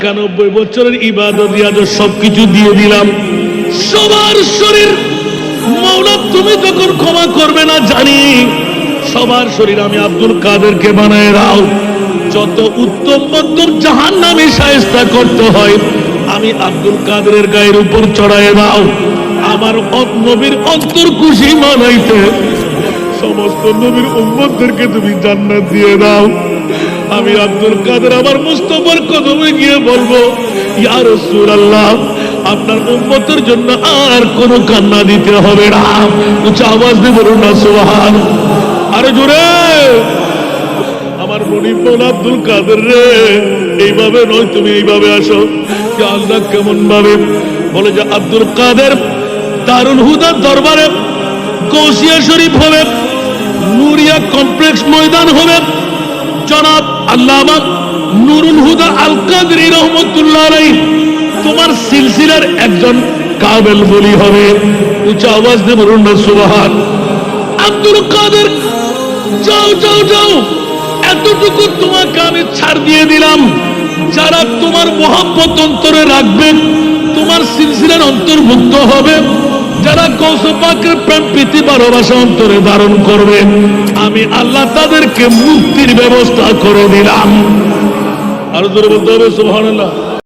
91 বছরের ইবাদত ইয়াদত সবকিছু দিয়ে দিলাম, সবার শরীর মাওলা তুমি যখন ক্ষমা করবে না জানি, সবার শরীর আমি আব্দুল কাদেরকে বানায় দাও। যত উত্তম মধ্যম জাহান্নামী শায়েস্তা করতে হয় আমি আব্দুল কাদেরের গায়ের উপর চড়ায় দাও। আমার নবীর অন্তর খুশি মানাইতে সমস্ত নবীর উম্মতদেরকে তুমি জান্নাত দিয়ে দাও। আমি আব্দুল কাদের আমার মুস্তাফার কদমে গিয়ে বলবো, ইয়া রাসূলুল্লাহ আপনার উম্মতের জন্য আর কোনো কান্না দিতে হবে না। উচ্চ আওয়াজ দিয়ে বলুন না সুবহান। আরে জোরে আমার মনিব মৌলা আব্দুল কাদের রে, এইভাবে নয় তুমি এইভাবে আসো। আল্লাহ কেমন ভাবে বলে যে আব্দুল কাদের দারুল হুদার দরবারে কৌশিয়া শরীফ হবে, নুরিয়া কমপ্লেক্স ময়দান হবে, জনাব আল্লামা নুরুল হুদা আল কাদরি রহমতুল্লাহ আলাইহি তোমার সিলসিলার একজন কাবেল বলি হবে। উচ্চ আওয়াজ দিয়ে বলুন না সুবহান। আব্দুল কাদের যাও যাও যাও, এতটুকু তোমাকে আমি ছাড় দিয়ে দিলাম, যারা তোমার মহব্বত অন্তরে রাখবেন তোমার সিলসিলার অন্তর্ভুক্ত হবে, যারা কৌসুফ পাকের প্রেম প্রীতি ভালোবাসা অন্তরে ধারণ করবে আমি আল্লাহ তাদেরকে মুক্তির ব্যবস্থা করে দিলাম। আরো জোরে বলতে হবে সুবহানাল্লাহ।